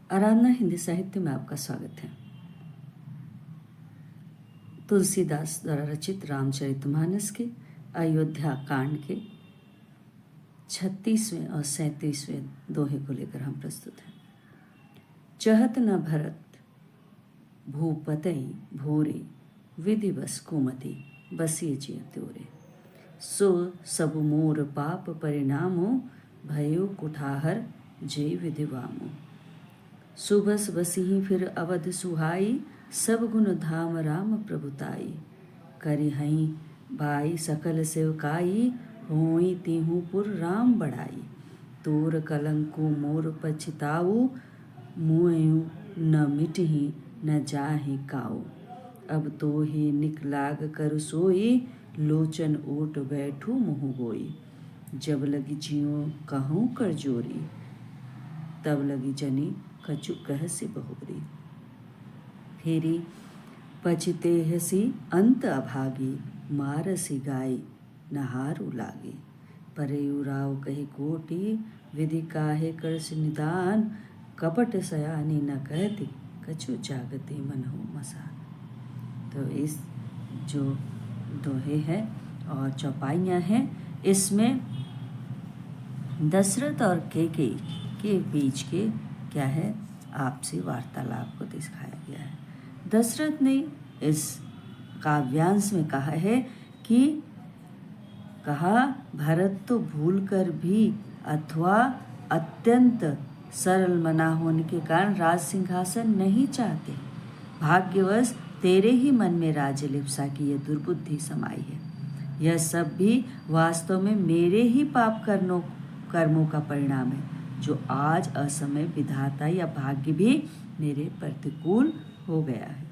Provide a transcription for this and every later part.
आराधना हिंदी साहित्य में आपका स्वागत है। तुलसीदास द्वारा रचित रामचरितमानस के अयोध्या कांड के 36वें और 37वें दोहे को लेकर हम प्रस्तुत हैं। चहत न भरत भूपतई भोरे, विधिवस कुमति बसिए जिय त्योरे। सो सब मोर पाप परिणामो, भयो कुठाहर जय विधिवामो। सुबस बसिही फिर अवध सुहाई, सब गुण धाम राम प्रभुताई। करि हई बाई सकल सेवकाई, होई तिहु पुर राम बड़ाई। तोर कलंको मोर पछिताऊ, मुँह न मिटही न जाहि काऊ। अब तो ही निकलाग कर सोई, लोचन ओट बैठू मुँह गोई। जब लगी जियो कहूँ कर जोरी, तब लगी जनी कछु कहसी बहुरी। फेरी पछिते हसी अंत अभागी, मारसी गाय नहारू लागी। परयु राव कही कोटि, विधि काहे करस निदान। कपट सयानी न कहती, कछु जागती मनहु मसान। तो इस जो दोहे हैं और चौपाइयाँ हैं, इसमें दशरथ और कैकेयी के बीच के क्या है आपसी वार्तालाप को दिखाया गया है। दशरथ ने इस काव्यांश में कहा है कि भरत तो भूलकर भी अथवा अत्यंत सरल मना होने के कारण राज सिंहासन नहीं चाहते। भाग्यवश तेरे ही मन में राज्यलिप्सा की यह दुर्बुद्धि समाई है। यह सब भी वास्तव में मेरे ही पाप कर्मों का परिणाम है, जो आज असमय विधाता या भाग्य भी मेरे प्रतिकूल हो गया है।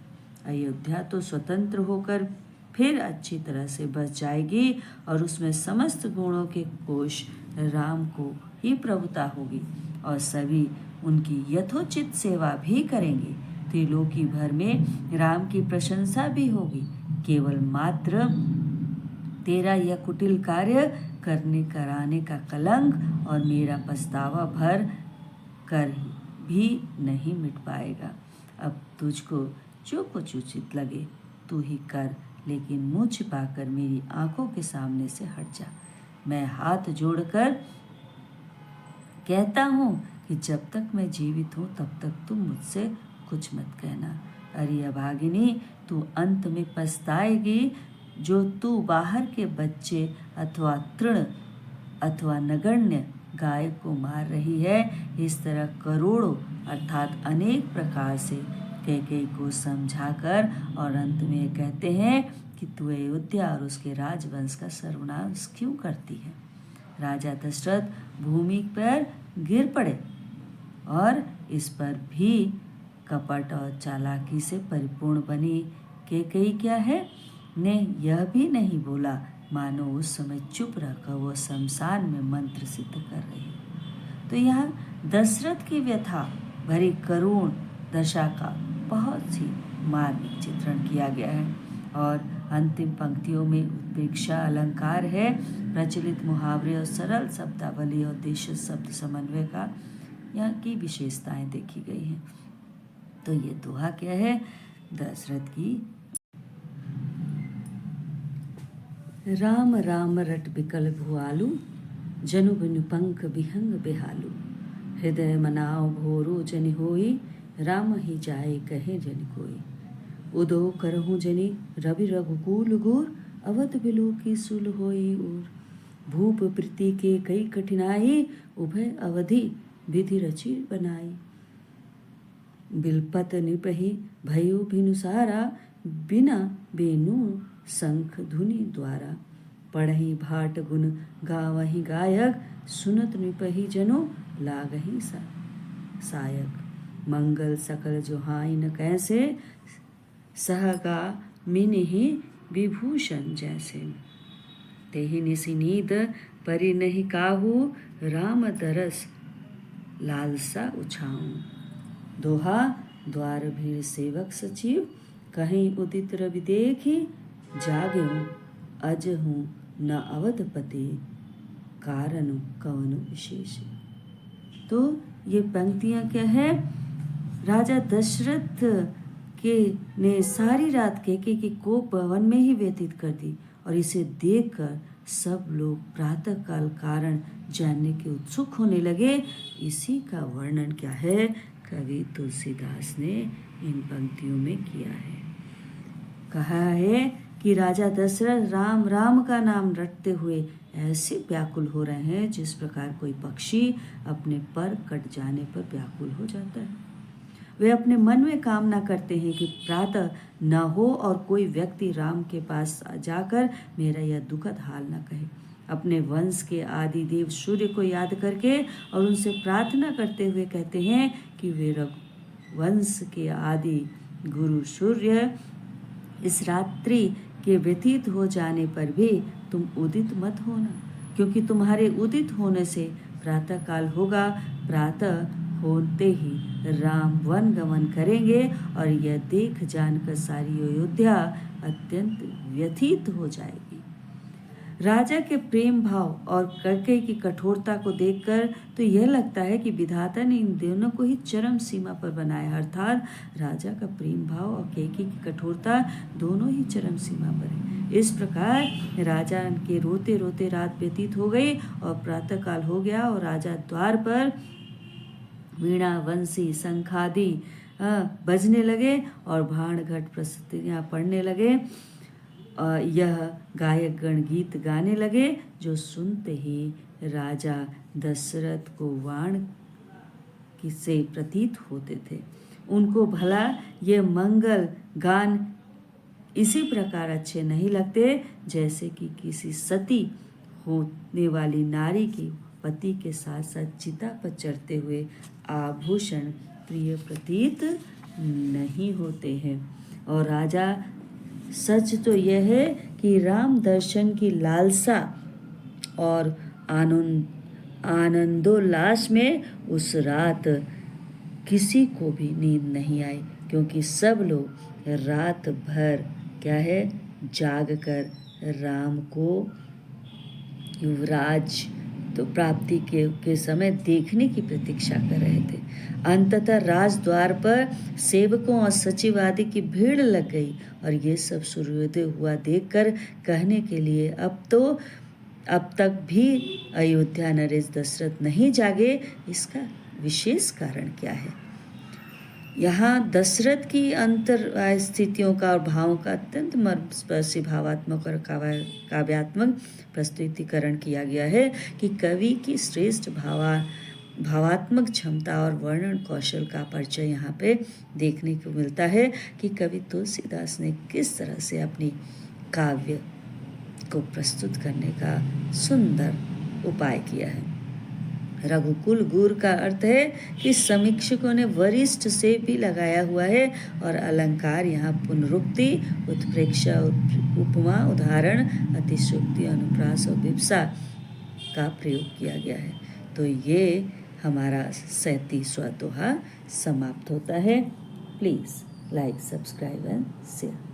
अयोध्या तो स्वतंत्र होकर फिर अच्छी तरह से बस जाएगी और उसमें समस्त गुणों के कोश राम को ही प्रभुता होगी और सभी उनकी यथोचित सेवा भी करेंगे। त्रिलोकी भर में राम की प्रशंसा भी होगी। केवल मात्र तेरा यह कुटिल कार्य कराने का कलंक और मेरा पछतावा भर कर भी नहीं मिट पाएगा। अब तुझको जो कुछ उचित लगे तू ही कर, लेकिन मुँह छिपाकर मेरी आंखों के सामने से हट जा। मैं हाथ जोड़कर कहता हूँ कि जब तक मैं जीवित हूँ तब तक तुम मुझसे कुछ मत कहना। अरे अभागिनी, तू अंत में पछताएगी। जो तू बाहर के बच्चे अथवा तृण अथवा नगण्य गाय को मार रही है, इस तरह करोड़ों अर्थात अनेक प्रकार से कैकेयी को समझाकर और अंत में कहते हैं कि तू अयोध्या और उसके राजवंश का सर्वनाश क्यों करती है। राजा दशरथ भूमि पर गिर पड़े और इस पर भी कपट और चालाकी से परिपूर्ण बनी कैकेयी क्या है ने यह भी नहीं बोला, मानो उस समय चुप रहकर वो शमशान में मंत्र सिद्ध कर रही है। तो यहाँ दशरथ की व्यथा भरी करुण दशा का बहुत ही मार्मिक चित्रण किया गया है और अंतिम पंक्तियों में उत्प्रेक्षा अलंकार है, प्रचलित मुहावरे और सरल शब्दावली और देश शब्द समन्वय का यहाँ की विशेषताएं देखी गई हैं। तो ये दोहा क्या है दशरथ की। राम राम रट बिकल भुआलू, जनु बिनु पंख बिहंग बेहालू। हृदय मनाओ भोरो जनि होई, राम ही जाए कहे जनि कोई। उदो करहु जनि रवि रघुकुल गुर, अवध बिलो की सुल होई उर। भूप प्रीति के कई कठिनाई, उभय अवधि विधि रचि बनाई। बिलपत निपहि भयो भिनुसारा, बिना बेनु शंख धुनि द्वारा। पढ़हि भाट गुण गावहि गायक, सुनत निपहि जनो लागहि सायक। मंगल सकल जोहाई न कैसे, सहगा मिनहि विभूषण जैसे। तेहि निसि नींद परि नहीं काहू, राम दरस लालसा उछाऊं। दोहा द्वार भीड़ सेवक सचिव, कहीं उदित रवि देखी। जाग्यों अजहूँ न अवधपति, कारण कवनु विशेष। तो ये पंक्तियाँ क्या है राजा दशरथ के ने सारी रात केके की कोप वन में ही व्यतीत कर दी और इसे देखकर सब लोग प्रातःकाल कारण जानने के उत्सुक होने लगे। इसी का वर्णन क्या है, कवि तुलसीदास ने इन पंक्तियों में किया है। कहा है कि राजा दशरथ राम राम का नाम रटते हुए ऐसे व्याकुल हो रहे हैं जिस प्रकार कोई पक्षी अपने पर कट जाने पर व्याकुल हो जाता है। वे अपने मन में कामना करते हैं कि प्रातः न हो और कोई व्यक्ति राम के पास जाकर मेरा यह दुखद हाल न कहे। अपने वंश के आदि देव सूर्य को याद करके और उनसे प्रार्थना करते हुए कहते हैं कि वे रघुवंश के आदि गुरु सूर्य, इस रात्रि के व्यतीत हो जाने पर भी तुम उदित मत होना, क्योंकि तुम्हारे उदित होने से प्रातःकाल होगा। प्रातः होते ही राम वन गमन करेंगे और यह देख जानकर सारी अयोध्या अत्यंत व्यथित हो जाएगी। राजा के प्रेम भाव और कैकेयी की कठोरता को देखकर तो यह लगता है कि विधाता ने इन दोनों को ही चरम सीमा पर बनाया, अर्थात राजा का प्रेम भाव और कैकेयी की कठोरता दोनों ही चरम सीमा पर है। इस प्रकार राजा के रोते रोते रात व्यतीत हो गई और प्रातःकाल हो गया और राजा द्वार पर वीणा, वंशी, शंखादि बजने लगे और भाण घट प्रस्तुतियाँ पढ़ने लगे। यह गायक गण गीत गाने लगे जो सुनते ही राजा दशरथ को वाण से प्रतीत होते थे। उनको भला ये मंगल गान इसी प्रकार अच्छे नहीं लगते जैसे कि किसी सती होने वाली नारी की पति के साथ साथ चिता पर चढ़ते हुए आभूषण प्रिय प्रतीत नहीं होते हैं। और राजा, सच तो यह है कि राम दर्शन की लालसा और आनंदोल्लास में उस रात किसी को भी नींद नहीं आई, क्योंकि सब लोग रात भर क्या है जाग कर राम को युवराज तो प्राप्ति के समय देखने की प्रतीक्षा कर रहे थे। अंततः राजद्वार पर सेवकों और सचिव आदि की भीड़ लग गई और ये सब सूर्योदय हुआ देखकर कहने के लिए अब तक भी अयोध्या नरेश दशरथ नहीं जागे, इसका विशेष कारण क्या है। यहाँ दशरथ की अंतर स्थितियों का और भावों का अत्यंत मर्मस्पर्शी भावात्मक और काव्यात्मक प्रस्तुतिकरण किया गया है कि कवि की श्रेष्ठ भावात्मक क्षमता और वर्णन कौशल का परिचय यहाँ पे देखने को मिलता है कि कवि तुलसीदास ने किस तरह से अपनी काव्य को प्रस्तुत करने का सुंदर उपाय किया है। रघुकुल गुर का अर्थ है कि समीक्षकों ने वरिष्ठ से भी लगाया हुआ है और अलंकार यहाँ पुनरुक्ति, उत्प्रेक्षा, उपमा, उदाहरण, अतिशयोक्ति, अनुप्रास और विप्सा का प्रयोग किया गया है। तो ये हमारा 37वां दोहा समाप्त होता है। Please like, subscribe and share.